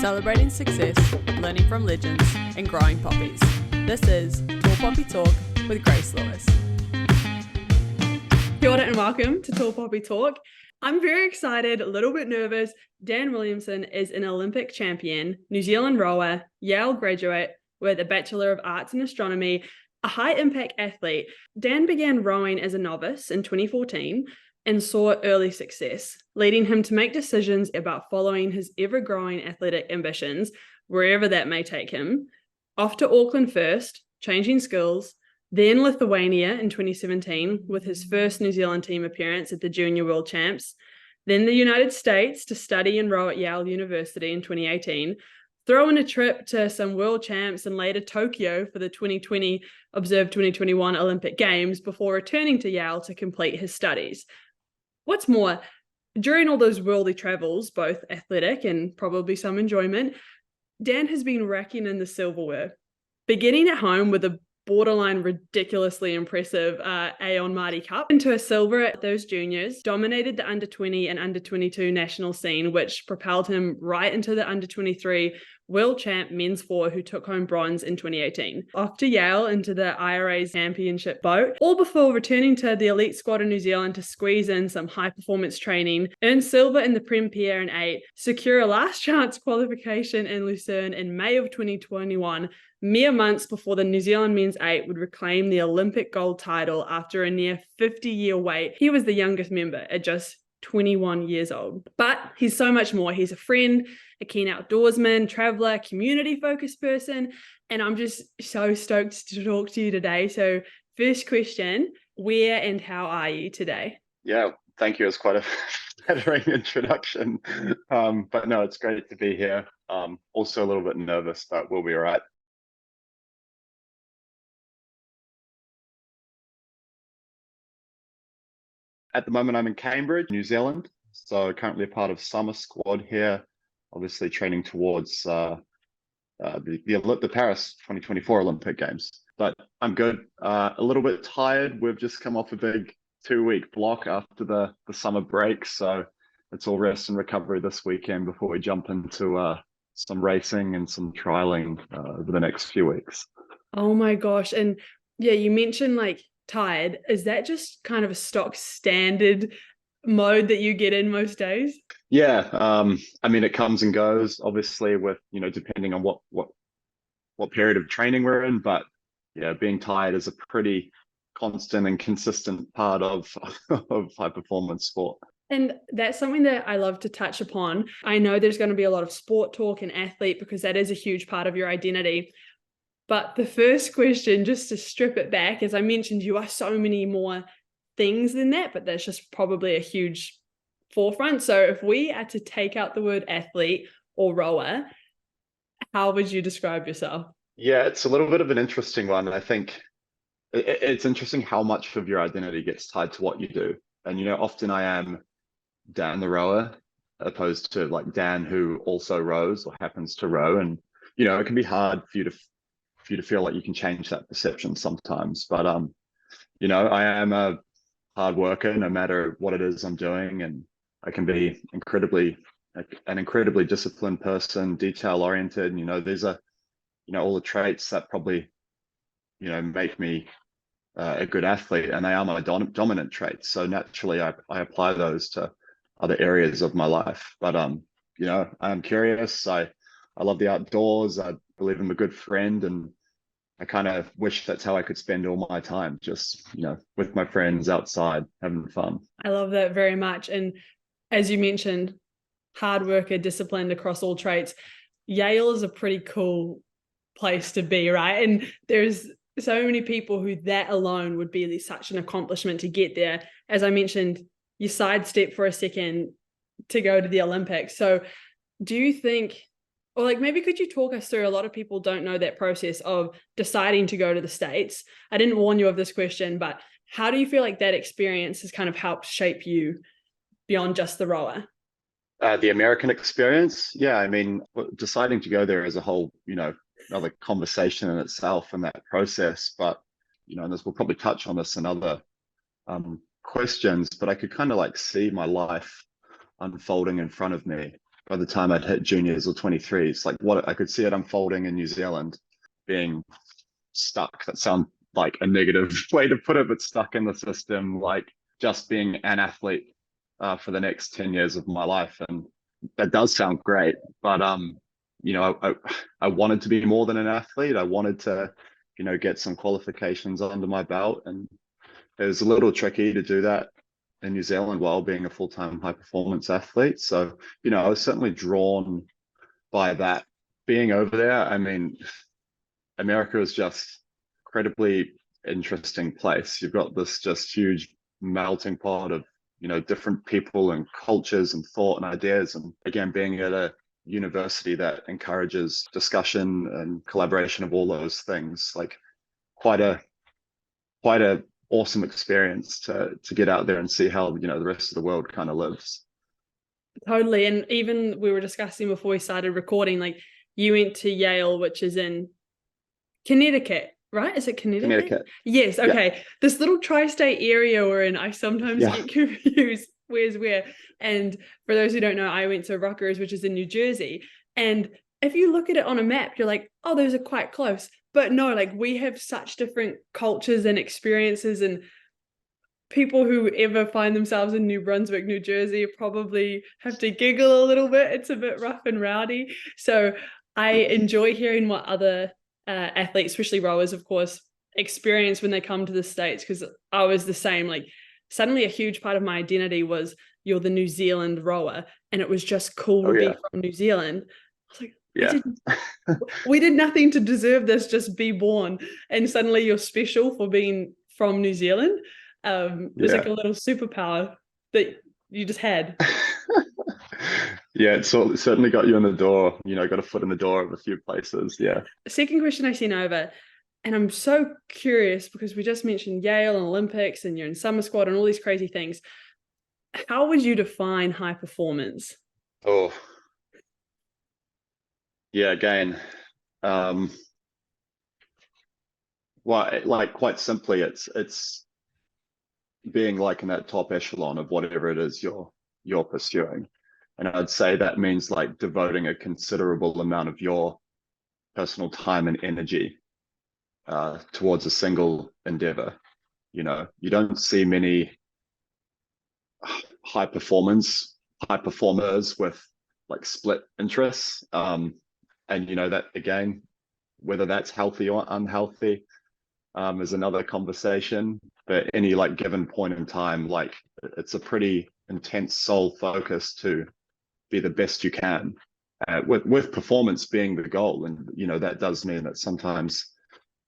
celebrating success, learning from legends, and growing poppies. This is Tall Poppy Talk with Grace Lewis. Kia ora and welcome to Tall Poppy Talk. I'm very excited, a little bit nervous. Dan Williamson is an Olympic champion, New Zealand rower, Yale graduate with a Bachelor of Arts in Astronomy, a high-impact athlete. Dan began rowing as a novice in 2014 and saw early success, leading him to make decisions about following his ever-growing athletic ambitions, wherever that may take him. Off to Auckland first, changing skills, then Lithuania in 2017 with his first New Zealand team appearance at the Junior World Champs, then the United States to study and row at Yale University in 2018, throw in a trip to some World Champs and later Tokyo for the 2020 Observe 2021 Olympic Games before returning to Yale to complete his studies. What's more, during all those worldly travels, both athletic and probably some enjoyment, Dan has been racking in the silverware, beginning at home with a borderline ridiculously impressive Aon Marty Cup into a silver at those juniors, dominated the under 20 and under 22 national scene, which propelled him right into the under 23 world champ men's four, who took home bronze in 2018. Off to Yale into the IRA's championship boat, all before returning to the elite squad in New Zealand to squeeze in some high performance training, earn silver in the Prem Pierre in 8, secure a last chance qualification in Lucerne in May of 2021, mere months before the New Zealand men's 8 would reclaim the Olympic gold title after a near 50-year wait. He was the youngest member at just 21 years old. But he's so much more. He's a friend, a keen outdoorsman, traveler, community-focused person, and I'm just so stoked to talk to you today. So first question, where and how are you today? Yeah, thank you. It's quite a flattering introduction. But no, it's great to be here. Also a little bit nervous, but we'll be all right. At the moment, I'm in Cambridge, New Zealand. So currently a part of summer squad here, obviously training towards the Paris 2024 Olympic Games. But I'm good. A little bit tired. We've just come off a big 2-week block after the summer break. So it's all rest and recovery this weekend before we jump into some racing and some trialing over the next few weeks. Oh my gosh. And yeah, you mentioned like tired. Is that just kind of a stock standard mode that you get in most days? Yeah, I mean, it comes and goes, obviously, with, depending on what period of training we're in. But yeah, being tired is a pretty constant and consistent part of high performance sport. And that's something that I love to touch upon. I know there's going to be a lot of sport talk and athlete because that is a huge part of your identity. But the first question, just to strip it back, as I mentioned, you are so many more things than that, but that's just probably a huge forefront. So if we are to take out the word athlete or rower, how would you describe yourself? Yeah, it's a little bit of an interesting one. I think it's interesting how much of your identity gets tied to what you do. And, often I am Dan the rower, opposed to like Dan who also rows or happens to row. And, it can be hard for you to feel like you can change that perception sometimes. But, I am a hard worker no matter what it is I'm doing. And I can be an incredibly disciplined person, detail oriented. These are, all the traits that probably, make me a good athlete, and they are my dominant traits. So naturally I apply those to other areas of my life. But, I'm curious. I love the outdoors. I believe I'm a good friend, and I kind of wish that's how I could spend all my time, just, with my friends outside having fun. I love that very much. And as you mentioned, hard worker, disciplined across all traits. Yale is a pretty cool place to be, right? And there's so many people who that alone would be such an accomplishment to get there. As I mentioned, you sidestep for a second to go to the Olympics. So do you think, or like maybe could you talk us through, a lot of people don't know that process of deciding to go to the States. I didn't warn you of this question, but how do you feel like that experience has kind of helped shape you beyond just the rower? The American experience, yeah. I mean, deciding to go there is a whole, another conversation in itself and that process. But, and this, we'll probably touch on this in other questions, but I could kind of like see my life unfolding in front of me. by the time I'd hit juniors or 23s, like what I could see it unfolding in New Zealand, being stuck. That sounds like a negative way to put it, but stuck in the system, like just being an athlete for the next 10 years of my life. And that does sound great, but you know, I wanted to be more than an athlete. I wanted to, you know, get some qualifications under my belt, and it was a little tricky to do that in New Zealand while being a full-time high performance athlete. So, you know, I was certainly drawn by that. Being over there, I mean, America is just incredibly interesting place. You've got this just huge melting pot of, you know, different people and cultures and thought and ideas. And again, being at a university that encourages discussion and collaboration of all those things, like quite a awesome experience to get out there and see how, you know, the rest of the world kind of lives. Totally. And even we were discussing before we started recording, like you went to Yale, which is in Connecticut, right? Is it Connecticut? Connecticut. Yes. Okay. Yeah. This little tri-state area we're in, I sometimes get confused where's where. And for those who don't know, I went to Rutgers, which is in New Jersey. And if you look at it on a map, you're like, oh, those are quite close. But no, like we have such different cultures and experiences, and people who ever find themselves in New Brunswick, New Jersey, probably have to giggle a little bit. It's a bit rough and rowdy. So I enjoy hearing what other athletes, especially rowers, of course, experience when they come to the States, because I was the same. Like suddenly a huge part of my identity was you're the New Zealand rower, and it was just cool to be from New Zealand. I was like, yeah, we did nothing to deserve this, just be born. And suddenly you're special for being from New Zealand. It's like a little superpower that you just had. Yeah, it's certainly got you in the door, you know, got a foot in the door of a few places. Yeah. Second question I sent over, and I'm so curious because we just mentioned Yale and Olympics and you're in summer squad and all these crazy things. How would you define high performance? Oh, yeah, again, well, like quite simply, it's being like in that top echelon of whatever it is you're pursuing. And I'd say that means like devoting a considerable amount of your personal time and energy towards a single endeavor. You know, you don't see many high performers with like split interests. And you know, that again, whether that's healthy or unhealthy is another conversation. But any like given point in time, like it's a pretty intense soul focus to be the best you can, with performance being the goal. And you know, that does mean that sometimes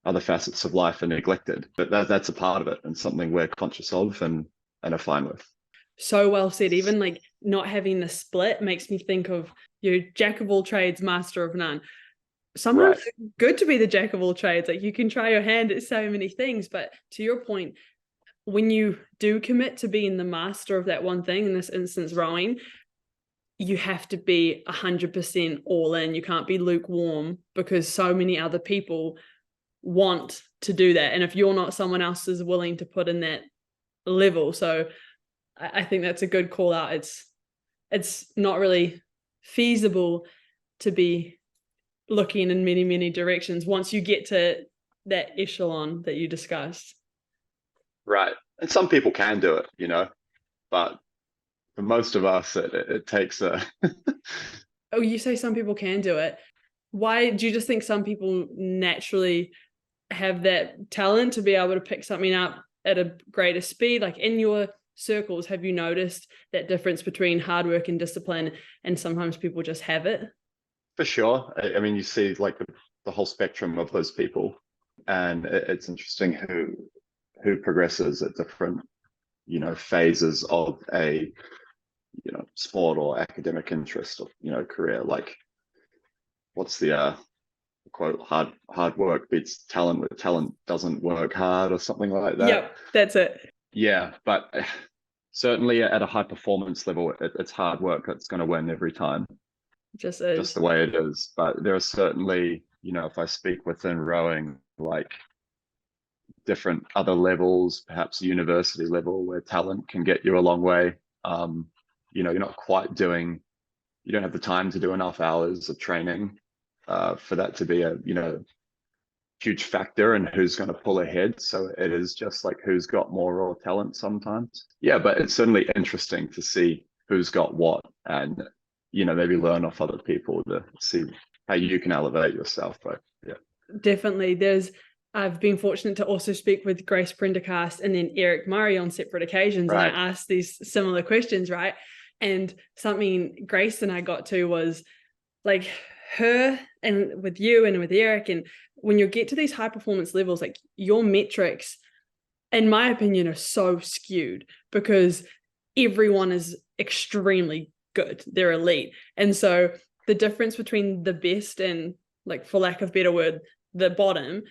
other facets of life are neglected, but that's a part of it and something we're conscious of and are fine with. So well said. Even like not having the split makes me think of your jack of all trades, master of none. Sometimes it's good to be the jack of all trades. Like you can try your hand at so many things, but to your point, when you do commit to being the master of that one thing, in this instance rowing, you have to be 100% all in. You can't be lukewarm because so many other people want to do that, and if you're not, someone else is willing to put in that level. So I think that's a good call out. It's not really feasible to be looking in many directions once you get to that echelon that you discussed. Right. And some people can do it, you know, but for most of us, it takes a. Oh, you say some people can do it. Why do you just think some people naturally have that talent to be able to pick something up at a greater speed? Like in your circles, have you noticed that difference between hard work and discipline, and sometimes people just have it? For sure. I mean, you see like the whole spectrum of those people, and it's interesting who progresses at different, you know, phases of a, you know, sport or academic interest or, you know, career. Like what's the quote, hard work beats talent, where talent doesn't work hard, or something like that. Yep, that's it. Yeah, but certainly at a high performance level, it's hard work that's going to win every time. Just is. Just the way it is. But there are certainly, you know, if I speak within rowing, like different other levels, perhaps university level, where talent can get you a long way. You know, you're not quite doing you don't have the time to do enough hours of training for that to be a, you know, huge factor in who's going to pull ahead. So it is just like who's got more raw talent sometimes. Yeah, but it's certainly interesting to see who's got what, and you know, maybe learn off other people to see how you can elevate yourself. But yeah, definitely. I've been fortunate to also speak with Grace Prendergast and then Eric Murray on separate occasions, right. and I asked these similar questions, right? And something Grace and I got to was like her and with you and with Eric, and when you get to these high performance levels, like your metrics, in my opinion, are so skewed because everyone is extremely good. They're elite. And so the difference between the best and, like, for lack of a better word, the bottom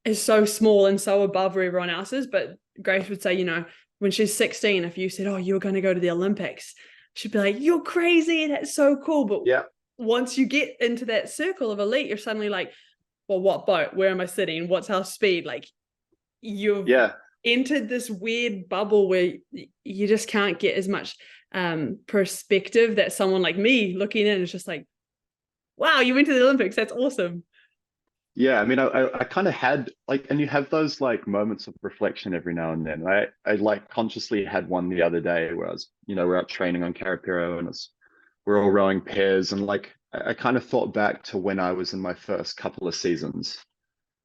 is so small and so above where everyone else is. But Grace would say, you know, when she's 16, if you said, oh, you're going to go to the Olympics, she'd be like, you're crazy. That's so cool. But yeah, once you get into that circle of elite, you're suddenly like, well, what boat? Where am I sitting? What's our speed? Like, you've entered this weird bubble where you just can't get as much perspective that someone like me looking in is just like, wow, you went to the Olympics. That's awesome. Yeah, I mean, I kind of had like, and you have those like moments of reflection every now and then. I like consciously had one the other day where I was, you know, we're out training on Carapiro and we're all rowing pairs, and like I kind of thought back to when I was in my first couple of seasons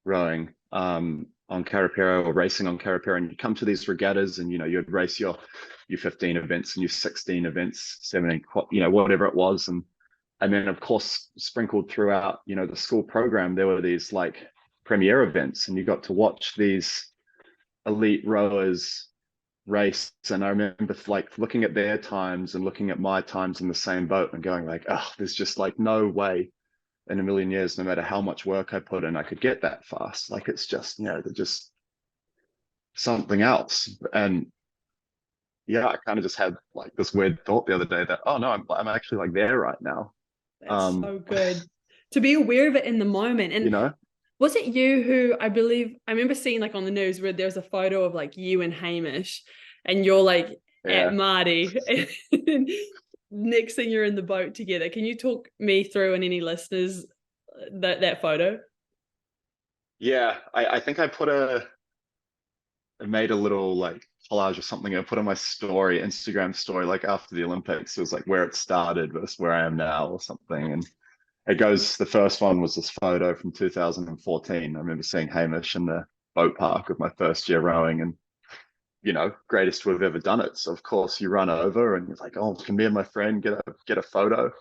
rowing on Carapiro or racing on Carapiro, and you come to these regattas and, you know, you'd race your 15 events and your 16 events, 17, you know, whatever it was. And then of course, sprinkled throughout, you know, the school program, there were these like premier events, and you got to watch these elite rowers race. And I remember like looking at their times and looking at my times in the same boat and going like, oh, there's just like no way in a million years, no matter how much work I put in, I could get that fast. Like, it's just, you know, they're just something else. And yeah, I kind of just had like this weird thought the other day that, oh no, I'm actually like there right now. That's so good to be aware of it in the moment. And you know, was it you who, I believe, I remember seeing like on the news where there's a photo of like you and Hamish, and you're like at Marty, and next thing you're in the boat together. Can you talk me through, and any listeners, that photo? Yeah, I think I made a little like collage or something. I put on my story, Instagram story, like after the Olympics. It was like where it started versus where I am now or something. And it goes, the first one was this photo from 2014. I remember seeing Hamish in the boat park of my first year rowing, and, you know, greatest we've ever done it. So of course you run over and you're like, oh, can me and my friend get a photo?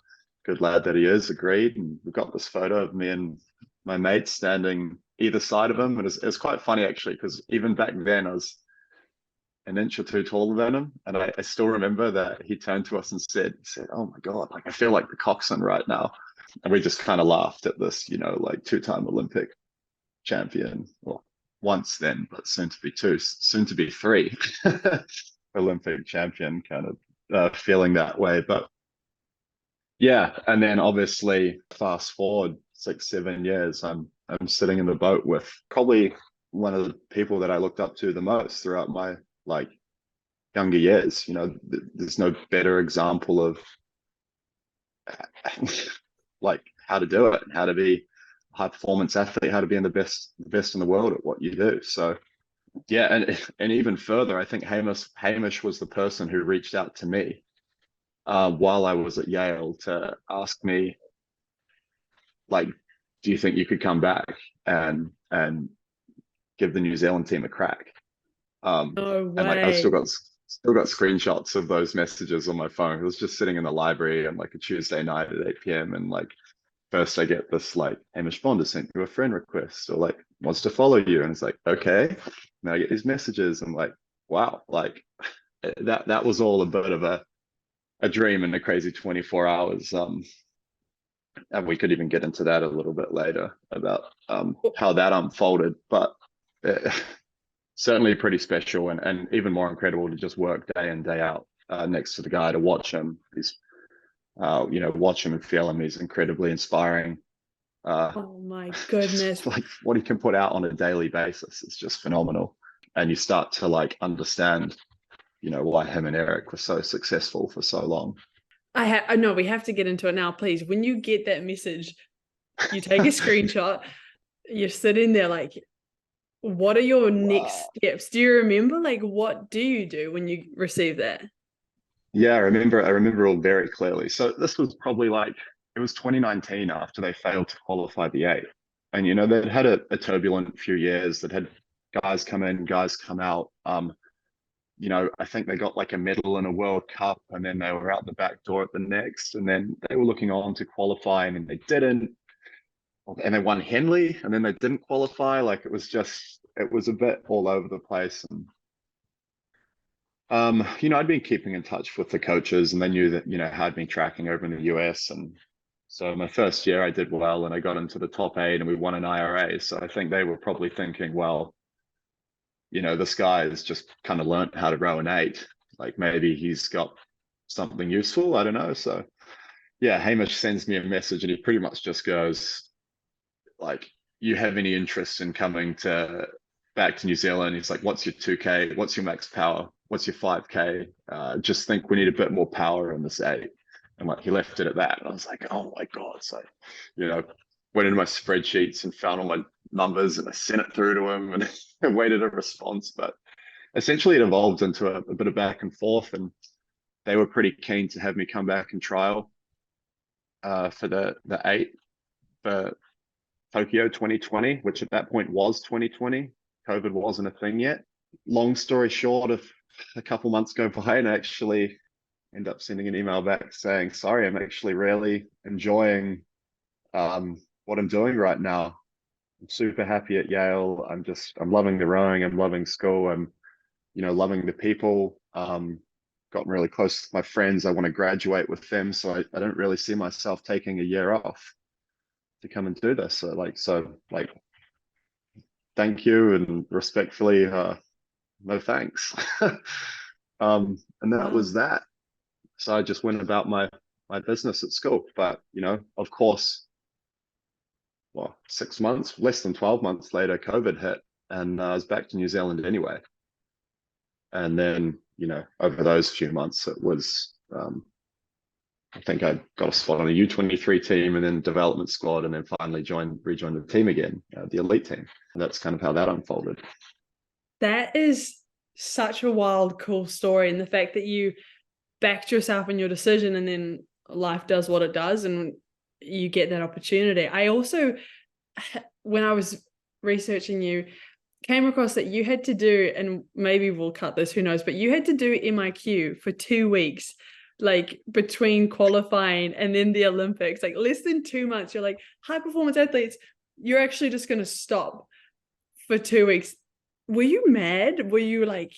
Good lad that he is, agreed. And we've got this photo of me and my mates standing either side of him. And it's quite funny actually, because even back then I was an inch or two taller than him. And I still remember that he turned to us and said, oh my God, like I feel like the coxswain right now. And we just kind of laughed at this, you know, like two-time Olympic champion. Well, once then, but soon to be two, soon to be three Olympic champion, kind of feeling that way. But yeah, and then obviously fast forward 6, 7 years, I'm sitting in the boat with probably one of the people that I looked up to the most throughout my like younger years. You know, there's no better example of like how to do it, how to be a high performance athlete, how to be in the best in the world at what you do. So yeah, and even further, I think Hamish was the person who reached out to me while I was at Yale to ask me, like, do you think you could come back and give the New Zealand team a crack? No way. And like I still got screenshots of those messages on my phone. It was just sitting in the library on like a Tuesday night at 8 p.m. and like first I get this like, Hamish Bond has sent you a friend request, or like wants to follow you, and it's like, okay. Now I get these messages and like, wow, like that was all a bit of a dream in a crazy 24 hours. And we could even get into that a little bit later about how that unfolded, but certainly pretty special, and even more incredible to just work day in, day out next to the guy, to watch him. He's, you know, watch him and feel him. He's incredibly inspiring. Oh my goodness. Like what he can put out on a daily basis is just phenomenal. And you start to like understand, you know, why him and Eric were so successful for so long. I know we have to get into it now, please. When you get that message, you take a screenshot, you're sitting there like, what are your next Wow. steps? Do you remember, like, what do you do when you receive that? Yeah, I remember all very clearly. So this was probably like it was 2019 after they failed to qualify the eight. And they'd had a turbulent few years that had guys come in, guys come out. I think they got like a medal in a World Cup and then they were out the back door at the next. And then they were looking on to qualify and then they didn't. And they won Henley and then they didn't qualify. Like it was a bit all over the place. And I'd been keeping in touch with the coaches and they knew that, I'd been tracking over in the US. And so my first year I did well and I got into the top eight and we won an IRA. So I think they were probably thinking, well, this guy has just kind of learned how to row an eight. Like maybe he's got something useful. I don't know. So yeah, Hamish sends me a message and he pretty much just goes like, you have any interest in coming back to New Zealand? He's like, what's your 2K? What's your max power? What's your 5K? Just think we need a bit more power in this eight. And like he left it at that. And I was like, oh my God. So, went into my spreadsheets and found all my numbers and I sent it through to him and I waited a response. But essentially it evolved into a bit of back and forth and they were pretty keen to have me come back and trial for the eight for Tokyo 2020, which at that point was 2020. COVID wasn't a thing yet. Long story short, of a couple months go by and I actually end up sending an email back saying, sorry, I'm actually really enjoying what I'm doing right now. I'm super happy at Yale. I'm loving the rowing. I'm loving school. I'm, loving the people. Gotten really close with my friends. I want to graduate with them. So I don't really see myself taking a year off to come and do this. So thank you and respectfully, no thanks. And that Wow. was that. So I just went about my business at school. But of course, well, 6 months, less than 12 months later, COVID hit, and I was back to New Zealand anyway. And then over those few months, it was I think I got a spot on a U23 team and then development squad, and then finally rejoined the team again, the elite team. And that's kind of how that unfolded. That is such a wild, cool story. And the fact that you backed yourself in your decision and then life does what it does and you get that opportunity. I also, when I was researching you, came across that you had to do, and maybe we'll cut this, who knows, but you had to do MIQ for 2 weeks, like between qualifying and then the Olympics, like less than 2 months. You're like, high performance athletes, you're actually just going to stop for 2 weeks. Were you mad? Were you like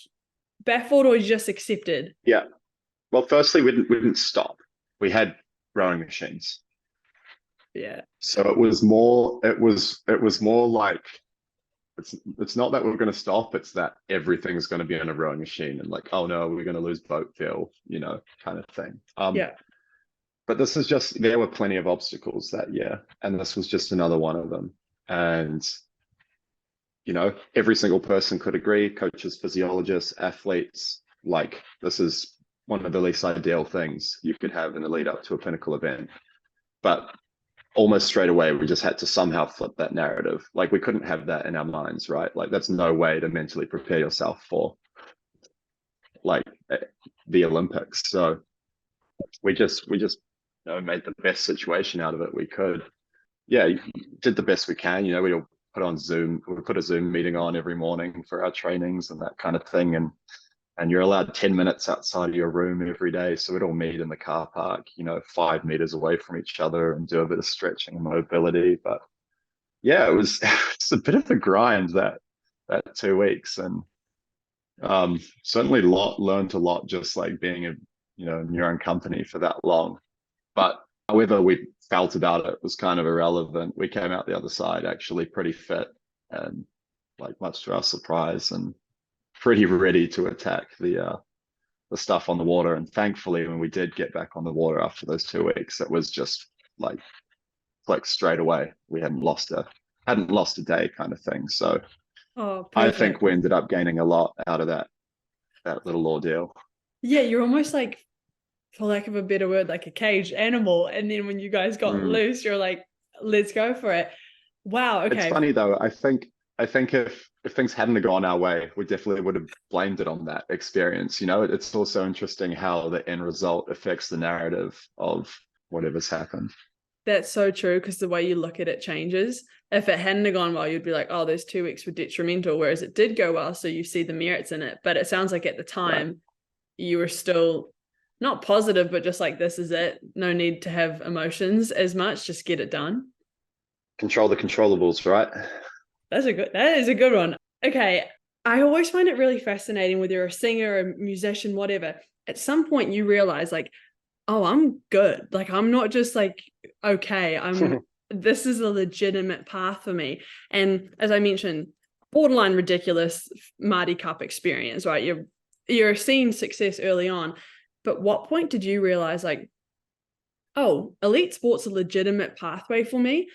baffled or you just accepted? Yeah. Well, firstly, we didn't stop. We had rowing machines. Yeah. So it was more like it's not that we're going to stop, it's that everything's going to be on a rowing machine and like, oh no, we're going to lose boat feel, kind of thing. Yeah. But there were plenty of obstacles that year, and this was just another one of them. And every single person could agree, coaches, physiologists, athletes, like this is one of the least ideal things you could have in the lead up to a pinnacle event. But almost straight away, we just had to somehow flip that narrative. Like we couldn't have that in our minds, right? Like that's no way to mentally prepare yourself for like the Olympics. So we just made the best situation out of it we could. Yeah, did the best we can. We all put on Zoom. We put a Zoom meeting on every morning for our trainings and that kind of thing. And you're allowed 10 minutes outside of your room every day. So we'd all meet in the car park, 5 meters away from each other and do a bit of stretching and mobility. But yeah, it was, it's a bit of a grind that 2 weeks. And certainly learned a lot just like being in your own company for that long. But however we felt about it was kind of irrelevant. We came out the other side actually pretty fit and like much to our surprise and pretty ready to attack the stuff on the water. And thankfully, when we did get back on the water after those 2 weeks, it was just like straight away. We hadn't lost a day kind of thing. So Oh, I perfect. think we ended up gaining a lot out of that little ordeal. Yeah, you're almost like for lack of a better word, like a caged animal. And then when you guys got Mm. loose, you're like, let's go for it. Wow. It's Okay. funny though. I think if things hadn't have gone our way, we definitely would have blamed it on that experience. You know, it's also interesting how the end result affects the narrative of whatever's happened. That's so true, because the way you look at it changes. If it hadn't have gone well, you'd be like, oh, those 2 weeks were detrimental, whereas it did go well, so you see the merits in it. But it sounds like at the Right. time you were still not positive, but just like, this is it. No need to have emotions as much, just get it done. Control the controllables, right? That is a good one. Okay. I always find it really fascinating, whether you're a singer, a musician, whatever. At some point you realize like, oh, I'm good. Like, I'm not just like, okay, this is a legitimate path for me. And as I mentioned, borderline ridiculous Mardi Cup experience, right? You're seeing success early on. But what point did you realize like, oh, elite sport's a legitimate pathway for me?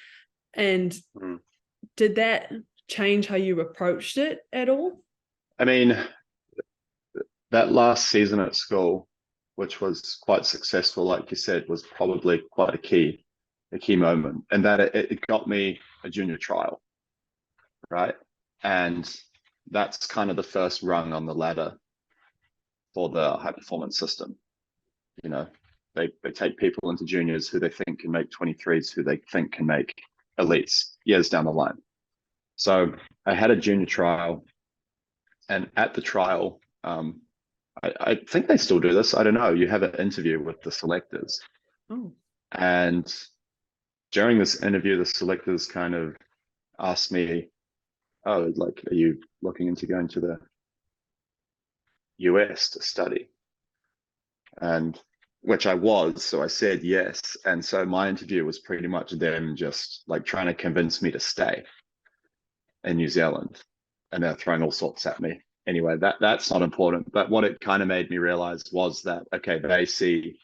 And Mm. did that change how you approached it at all? I mean, that last season at school, which was quite successful, like you said, was probably quite a key moment, and that it got me a junior trial, right? And that's kind of the first rung on the ladder for the high performance system. You know, they take people into juniors who they think can make 23s, who they think can make elites years down the line. So I had a junior trial, and at the trial, I think they still do this. I don't know. You have an interview with the selectors, Oh, and during this interview, the selectors kind of asked me, "Oh, like, are you looking into going to the US to study?" And which I was, so I said yes. And so my interview was pretty much them just like trying to convince me to stay in New Zealand, and they're throwing all sorts at me. Anyway, that's not important. But what it kind of made me realize was that okay, they see,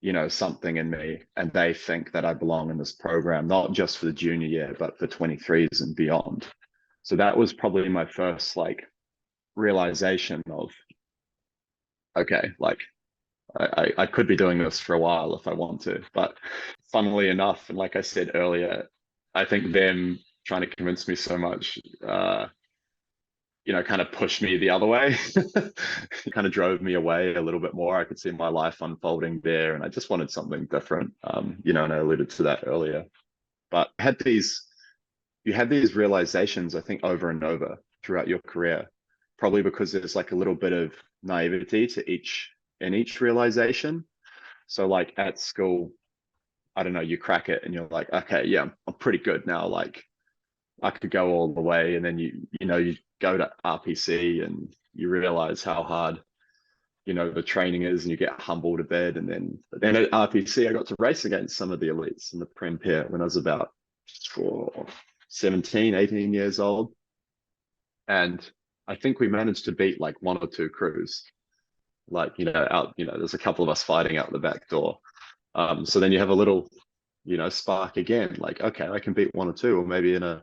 you know, something in me, and they think that I belong in this program, not just for the junior year, but for 23s and beyond. So that was probably my first like realization of okay, like I could be doing this for a while if I want to. But funnily enough, and like I said earlier, I think them trying to convince me so much, you know, kind of pushed me the other way. Kind of drove me away a little bit more. I could see my life unfolding there, and I just wanted something different. You know, and I alluded to that earlier. But you had these realizations, I think, over and over throughout your career, probably because there's like a little bit of naivety to each realization. So like at school, I don't know, you crack it and you're like, okay, yeah, I'm pretty good now. Like I could go all the way. And then you know, you go to RPC and you realize how hard, you know, the training is, and you get humbled a bit. And then at RPC, I got to race against some of the elites in the Prem Pair when I was about 17, 18 years old. And I think we managed to beat like one or two crews. Like, you know, out, you know, there's a couple of us fighting out the back door. So then you have a little, you know, spark again, like, okay, I can beat one or two, or maybe in a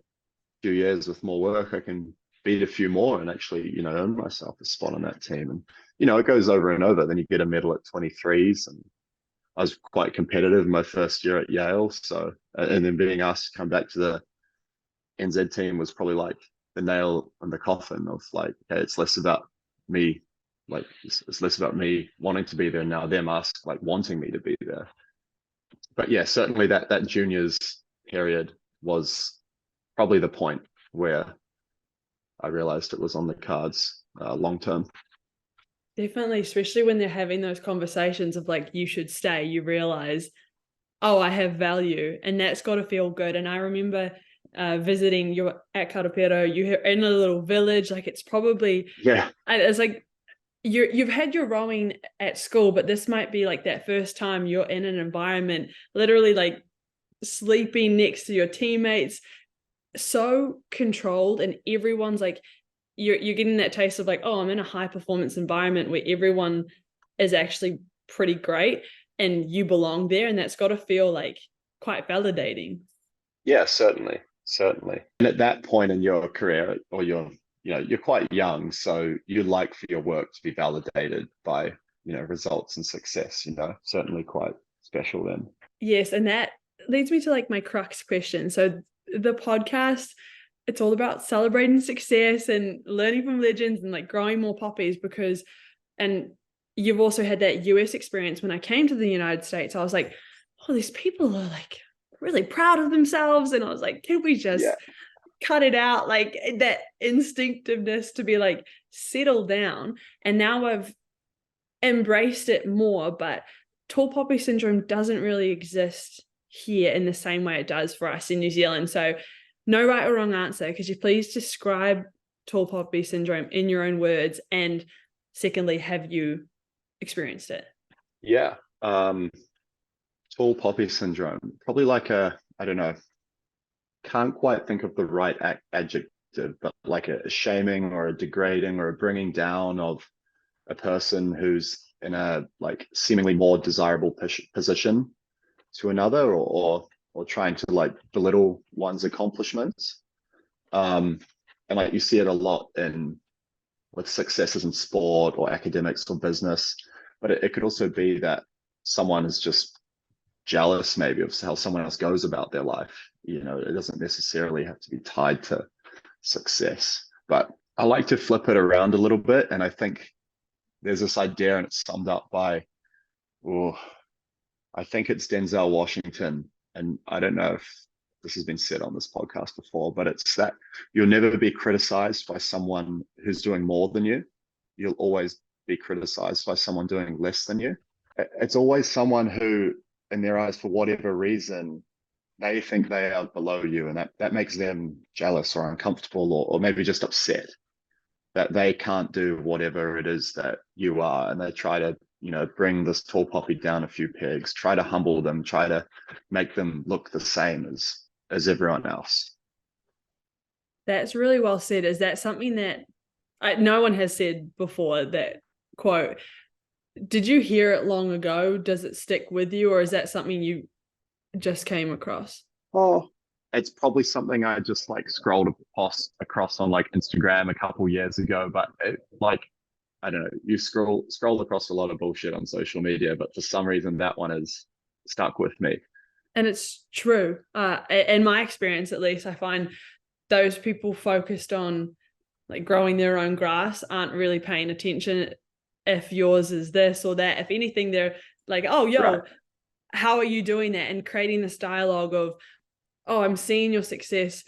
few years with more work, I can beat a few more and actually, you know, earn myself a spot on that team. And, you know, it goes over and over. Then you get a medal at 23s. And I was quite competitive in my first year at Yale. So, and then being asked to come back to the NZ team was probably like the nail in the coffin of like, okay, it's less about me, like, it's less about me wanting to be there now, them ask like wanting me to be there. But yeah, certainly that juniors period was probably the point where I realized it was on the cards long term. definitely, especially when they're having those conversations of like, you should stay, you realize, oh, I have value, and that's got to feel good. And I remember visiting you at Karapero, you're in a little village, like it's probably, Yeah, it's like you've had your rowing at school, but this might be like that first time you're in an environment, literally like sleeping next to your teammates, so controlled, and everyone's like, you're getting that taste of like, oh, I'm in a high performance environment where everyone is actually pretty great and you belong there, and that's got to feel like quite validating. yeah, certainly, certainly. And at that point in your career, or you're, you know, you're quite young, so you like for your work to be validated by results and success, certainly quite special then. Yes, and that leads me to like my crux question. So the podcast, it's all about celebrating success and learning from legends and like growing more poppies and you've also had that US experience. When I came to the United States, I was like, oh, these people are like really proud of themselves. And I was like, can we just cut it out? Like that instinctiveness to be like, settle down. And now I've embraced it more, but tall poppy syndrome doesn't really exist here in the same way it does for us in New Zealand. So no right or wrong answer. Could you please describe tall poppy syndrome in your own words? And secondly, have you experienced it? Yeah. Tall poppy syndrome, probably like I don't know, can't quite think of the right adjective, but like a shaming or a degrading or a bringing down of a person who's in a like seemingly more desirable position to another, or trying to like belittle one's accomplishments. And like you see it a lot with successes in sport or academics or business, but it could also be that someone is just jealous maybe of how someone else goes about their life. It doesn't necessarily have to be tied to success. But I like to flip it around a little bit, and I think there's this idea, and it's summed up by, I think it's Denzel Washington, and I don't know if this has been said on this podcast before, but it's that you'll never be criticized by someone who's doing more than you. You'll always be criticized by someone doing less than you. It's always someone who, in their eyes, for whatever reason, they think they are below you, and that makes them jealous or uncomfortable, or maybe just upset that they can't do whatever it is that you are, and they try to bring this tall poppy down a few pegs, try to humble them, try to make them look the same as everyone else. That's really well said. Is that something that no one has said before, that quote? Did you hear it long ago? Does it stick with you, or is that something you just came across? Oh, it's probably something I just like scrolled across on like Instagram a couple years ago, but I don't know, you scroll across a lot of bullshit on social media, but for some reason that one has stuck with me. And it's true. In my experience, at least, I find those people focused on like growing their own grass aren't really paying attention if yours is this or that. If anything, they're like, oh, yo, right, how are you doing that? And creating this dialogue of, oh, I'm seeing your success.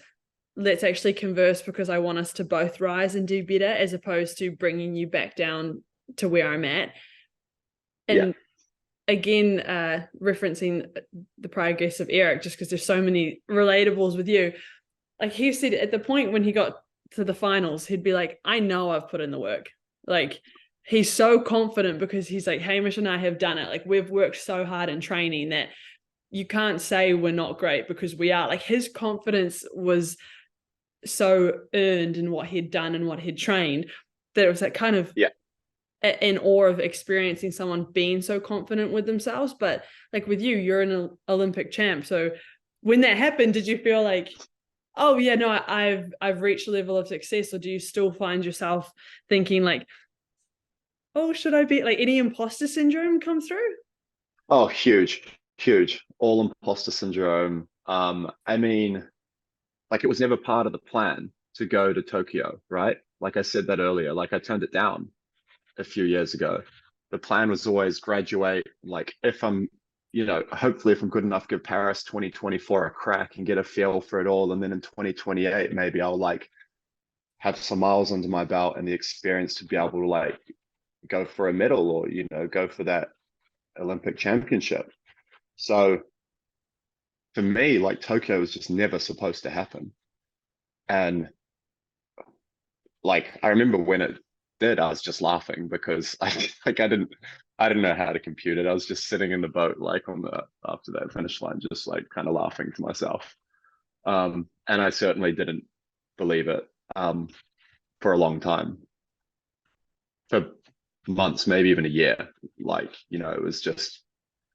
Let's actually converse because I want us to both rise and do better, as opposed to bringing you back down to where I'm at. And again, referencing the prior guest of Eric, just because there's so many relatables with you. Like he said, at the point when he got to the finals, he'd be like, I know I've put in the work. Like he's so confident because he's like, Hamish and I have done it. Like we've worked so hard in training that you can't say we're not great, because we are. Like his confidence was so earned in what he'd done and what he'd trained, that it was that kind of in awe of experiencing someone being so confident with themselves. But like with you, you're an Olympic champ. So when that happened, did you feel like, oh yeah, no, I've reached a level of success? Or do you still find yourself thinking like, oh, should I be, like, any imposter syndrome come through? Oh, huge. All imposter syndrome. I mean, like it was never part of the plan to go to Tokyo, right? Like I said that earlier, like I turned it down a few years ago. The plan was always graduate. Like if I'm, hopefully if I'm good enough, give Paris 2024 a crack and get a feel for it all. And then in 2028, maybe I'll like have some miles under my belt and the experience to be able to like go for a medal, or, go for that Olympic championship. So for me, like Tokyo was just never supposed to happen. And like I remember when it did, I was just laughing because I didn't know how to compute it. I was just sitting in the boat like after that finish line, just like kind of laughing to myself. And I certainly didn't believe it for a long time. For months, maybe even a year. Like, it was just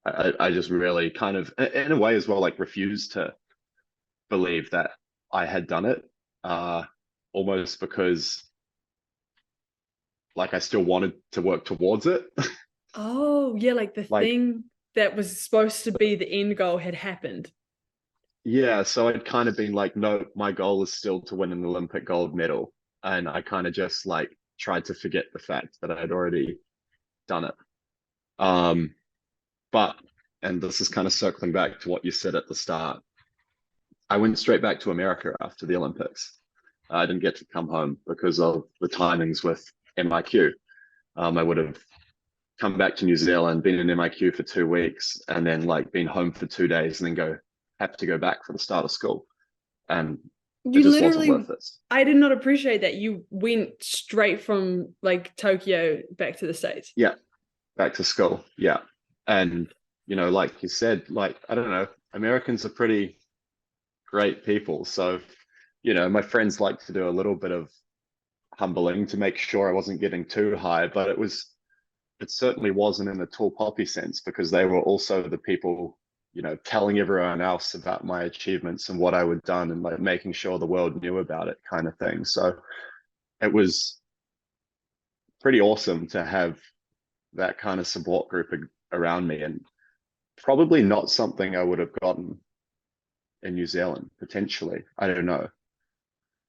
I just really kind of, in a way as well, like refused to believe that I had done it, almost because like I still wanted to work towards it. Oh, yeah, like the Like, thing that was supposed to be the end goal had happened. yeah, so I'd kind of been like, no, my goal is still to win an Olympic gold medal. And I kind of just like tried to forget the fact that I had already done it. Um, but, and this is kind of circling back to what you said at the start, I went straight back to America after the Olympics. I didn't get to come home because of the timings with MIQ. I would have come back to New Zealand, been in MIQ for 2 weeks, and then like been home for 2 days, and then have to go back for the start of school, and it You just wasn't literally, worth it. I did not appreciate that you went straight from like Tokyo back to the States. Yeah, back to school. Yeah, and like you said, like I don't know, Americans are pretty great people, so my friends like to do a little bit of humbling to make sure I wasn't getting too high, but it certainly wasn't in the tall poppy sense because they were also the people, telling everyone else about my achievements and what I had done and like making sure the world knew about it kind of thing. So it was pretty awesome to have that kind of support group around me, and probably not something I would have gotten in New Zealand potentially. I don't know.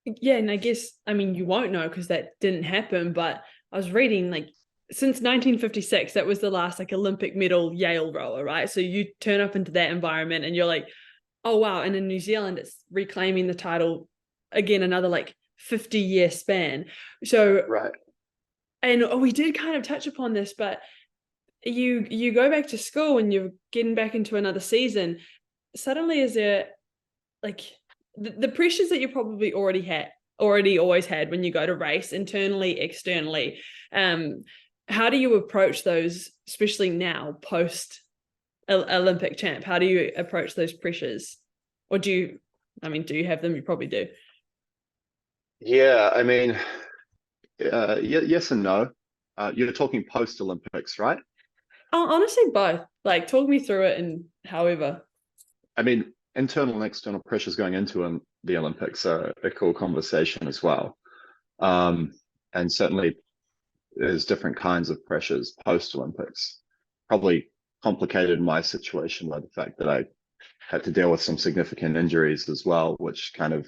Yeah, and I guess, I mean, you won't know because that didn't happen, but I was reading like since 1956, that was the last like Olympic medal Yale rower, right? So you turn up into that environment and you're like, oh wow. And in New Zealand, it's reclaiming the title again, another like 50-year span. So, Right. and we did kind of touch upon this, but you go back to school and you're getting back into another season. Suddenly, is there like the pressures that you probably already always had when you go to race internally, externally? How do you approach those, especially now post Olympic champ? How do you approach those pressures? Or do you have them? You probably do. Yeah, I mean, yes and no. You're talking post Olympics, right? Honestly, both. Like, talk me through it and however. I mean, internal and external pressures going into the Olympics are a cool conversation as well. Um, and certainly there's different kinds of pressures post Olympics. Probably complicated in my situation by the fact that I had to deal with some significant injuries as well, which kind of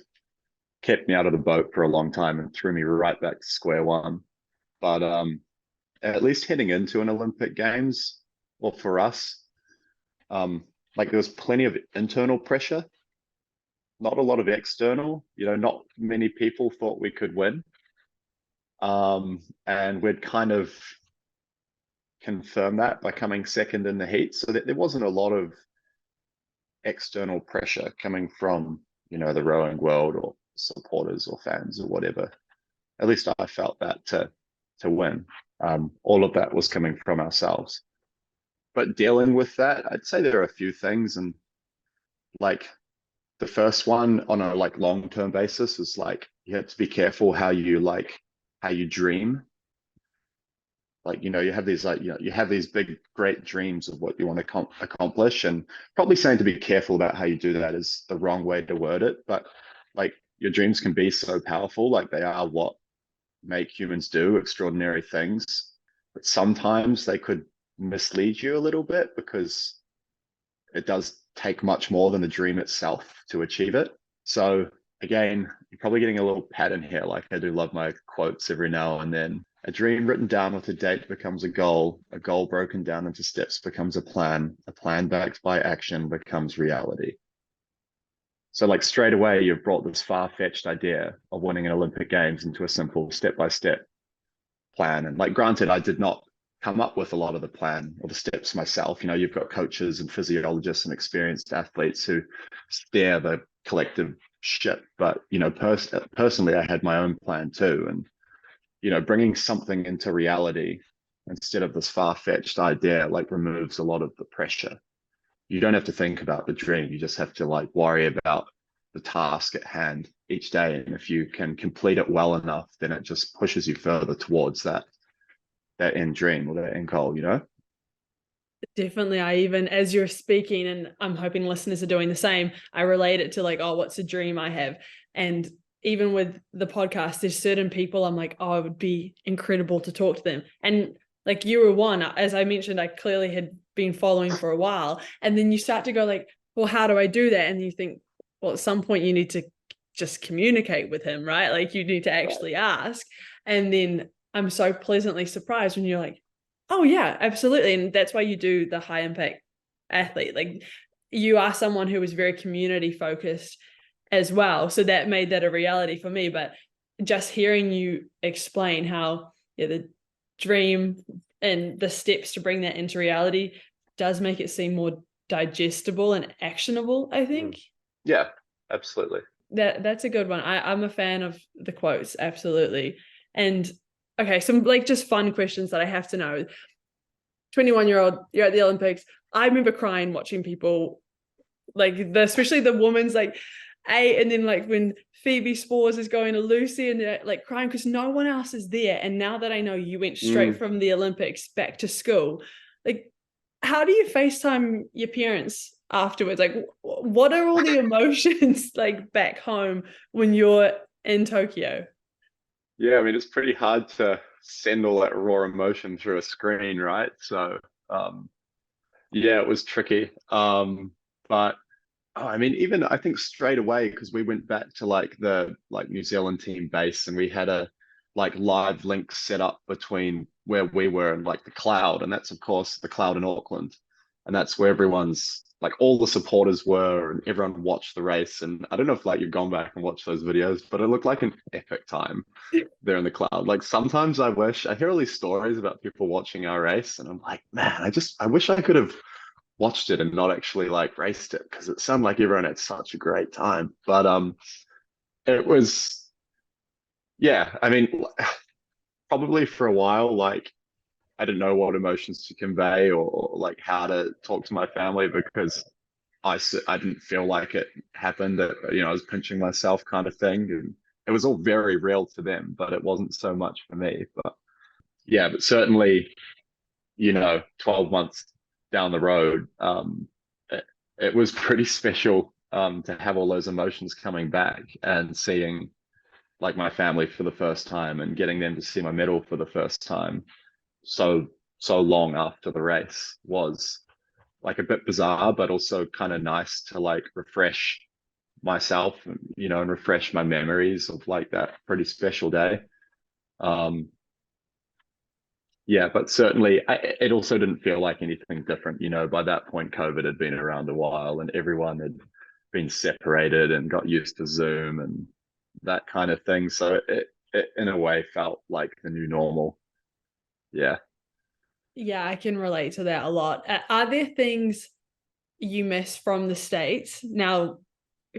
kept me out of the boat for a long time and threw me right back to square one. But at least heading into an Olympic Games, or for us, like there was plenty of internal pressure, not a lot of external. Not many people thought we could win. And we'd kind of confirm that by coming second in the heat. So that there wasn't a lot of external pressure coming from, the rowing world or supporters or fans or whatever. At least I felt that to win. All of that was coming from ourselves. But dealing with that, I'd say there are a few things, and like the first one on a like long-term basis is like you have to be careful how you dream. Like you have these you have these big great dreams of what you want to accomplish, and probably saying to be careful about how you do that is the wrong way to word it, but like your dreams can be so powerful, like they are what make humans do extraordinary things, but sometimes they could mislead you a little bit because it does take much more than the dream itself to achieve it. So again, you're probably getting a little pattern here. Like I do love my quotes every now and then. A dream written down with a date becomes a goal broken down into steps becomes a plan backed by action becomes reality. So like straight away, you've brought this far-fetched idea of winning an Olympic Games into a simple step-by-step plan. And like, granted, I did not come up with a lot of the plan or the steps myself. You've got coaches and physiologists and experienced athletes who steer the collective ship. But, personally, I had my own plan too. And, bringing something into reality instead of this far-fetched idea, like removes a lot of the pressure. You don't have to think about the dream. You just have to like worry about the task at hand each day. And if you can complete it well enough, then it just pushes you further towards that end dream or that end goal. Definitely. I even, as you're speaking, and I'm hoping listeners are doing the same, I relate it to like, oh, what's a dream I have? And even with the podcast, there's certain people I'm like, oh, it would be incredible to talk to them. And like you were one, as I mentioned, I clearly had been following for a while. And then you start to go like, well, how do I do that? And you think, well, at some point you need to just communicate with him, right? Like you need to actually ask. And then I'm so pleasantly surprised when you're like, oh yeah, absolutely. And that's why you do the high impact athlete. Like you are someone who is very community focused as well. So that made that a reality for me. But just hearing you explain how, yeah, the dream and the steps to bring that into reality does make it seem more digestible and actionable, I think. Yeah, absolutely. That's a good one. I'm a fan of the quotes, absolutely. And okay, some like just fun questions that I have to know. 21-year-old, you're at the Olympics. I remember crying watching people like especially the women's like and then like when Phoebe Spores is going to Lucy and they're like crying because no one else is there. And now that I know you went straight from the Olympics back to school, like how do you FaceTime your parents afterwards? Like what are all the emotions like back home when you're in Tokyo? Yeah, I mean, it's pretty hard to send all that raw emotion through a screen, right? So, yeah, it was tricky. But oh, I mean, even I think straight away because we went back to like the like New Zealand team base and we had a like live link set up between where we were and like the cloud, and that's of course the cloud in Auckland, and that's where everyone's like all the supporters were and everyone watched the race. And I don't know if like you've gone back and watched those videos, but it looked like an epic time there in the cloud. Like sometimes I hear all these stories about people watching our race, and I'm like, man, I wish I could have watched it and not actually like raced it because it sounded like everyone had such a great time. But it was yeah, I mean, probably for a while, like I didn't know what emotions to convey or like how to talk to my family because I didn't feel like it happened. That you know, I was pinching myself kind of thing, and it was all very real to them, but it wasn't so much for me. But yeah, but certainly, you know, 12 months down the road, it was pretty special to have all those emotions coming back and seeing like my family for the first time and getting them to see my medal for the first time so so long after the race was like a bit bizarre, but also kind of nice to like refresh myself, you know, and refresh my memories of like that pretty special day. Um, yeah, but certainly it also didn't feel like anything different. You know, by that point, COVID had been around a while and everyone had been separated and got used to Zoom and that kind of thing. So it in a way felt like the new normal. Yeah. Yeah, I can relate to that a lot. Are there things you miss from the States now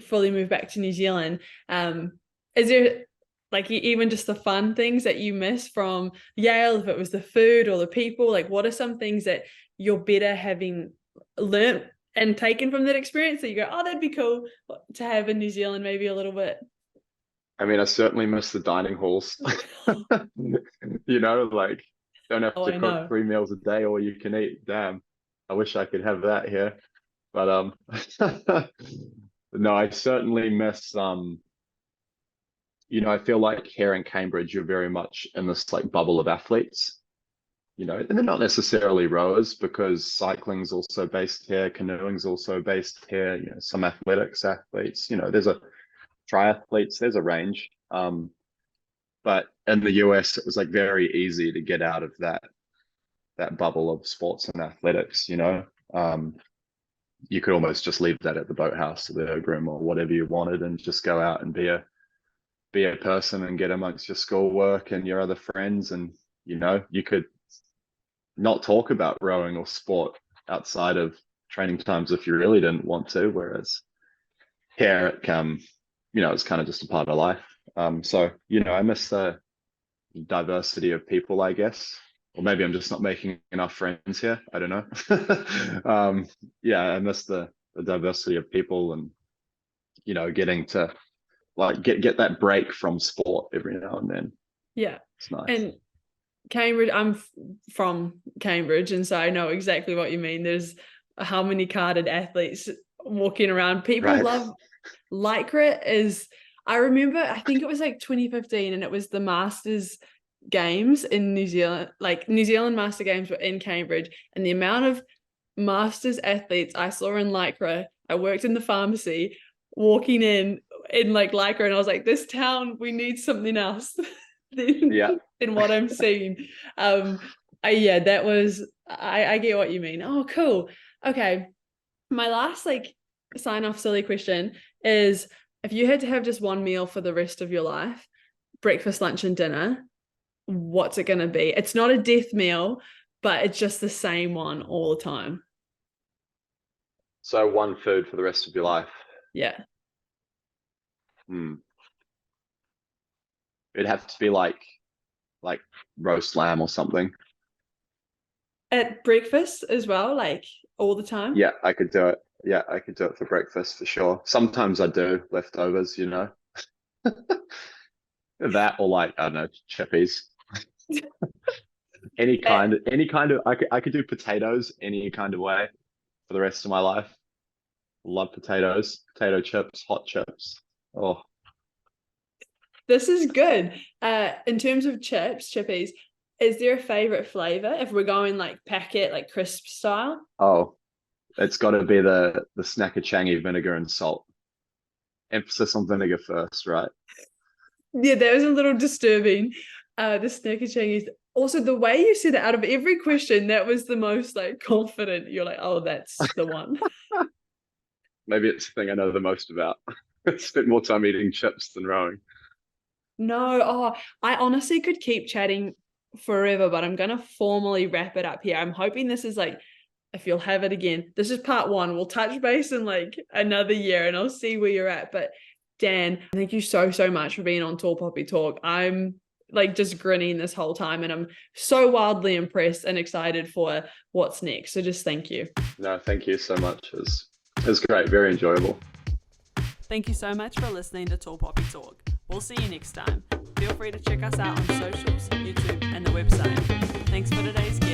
fully moved back to New Zealand? Is there like even just the fun things that you miss from Yale, if it was the food or the people? Like what are some things that you're better having learnt and taken from that experience that you go, oh, that'd be cool to have in New Zealand maybe a little bit? I mean, I certainly miss the dining halls. You know, like don't have Oh, to I cook know. 3 meals a day or you can eat. Damn, I wish I could have that here. But no, I certainly miss you know, I feel like here in Cambridge, you're very much in this like bubble of athletes, you know, and they're not necessarily rowers because cycling's also based here, canoeing's also based here, you know, some athletics athletes, you know, there's a triathletes, there's a range. But in the US, it was like very easy to get out of that bubble of sports and athletics, you know. You could almost just leave that at the boathouse or the Oak Room or whatever you wanted and just go out and be a person and get amongst your schoolwork and your other friends. And, you know, you could not talk about rowing or sport outside of training times if you really didn't want to. Whereas here it you know, it's kind of just a part of life. So, you know, I miss the diversity of people, I guess. Or maybe I'm just not making enough friends here. I don't know. Yeah, I miss the diversity of people and, you know, getting to like get that break from sport every now and then. Yeah. It's nice. And Cambridge, from Cambridge, and so I know exactly what you mean. There's how many carded athletes walking around. People Right. love lycra. I remember, I think it was like 2015, and it was the Masters games in New Zealand, like New Zealand Master Games were in Cambridge, and the amount of Masters athletes I saw in Lycra, I worked in the pharmacy, walking in like Lycra, and I was like, this town, we need something else than what I'm seeing. Yeah, that was, I get what you mean. Oh, cool. Okay. My last like sign off silly question is, if you had to have just one meal for the rest of your life, breakfast, lunch, and dinner, what's it going to be? It's not a death meal, but it's just the same one all the time. So one food for the rest of your life. Yeah. It'd have to be like roast lamb or something. At breakfast as well, like all the time? Yeah, I could do it. Yeah, I could do it for breakfast for sure. Sometimes I do leftovers, you know. That or like, I don't know, chippies. Any kind of I could do potatoes any kind of way for the rest of my life. Love potatoes, potato chips, hot chips. Oh, This is good. In terms of chippies, is there a favorite flavor if we're going like packet, like crisp style? oh, it's got to be the Snackachangi vinegar and salt. Emphasis on vinegar first, right? Yeah, that was a little disturbing. The Snackachangi is also the way you said it out of every question, that was the most like confident. You're like, oh, that's the one. Maybe it's the thing I know the most about. I spent more time eating chips than rowing. No, I honestly could keep chatting forever, but I'm gonna formally wrap it up here. I'm hoping this is like, if you'll have it again, this is part one. We'll touch base in like another year and I'll see where you're at. But Dan, thank you so much for being on Tall Poppy Talk. I'm like just grinning this whole time, and I'm so wildly impressed and excited for what's next. So just thank you. No, thank you so much. It was great, very enjoyable. Thank you so much for listening to Tall Poppy Talk. We'll see you next time. Feel free to check us out on socials, YouTube, and the website. Thanks for today's guest.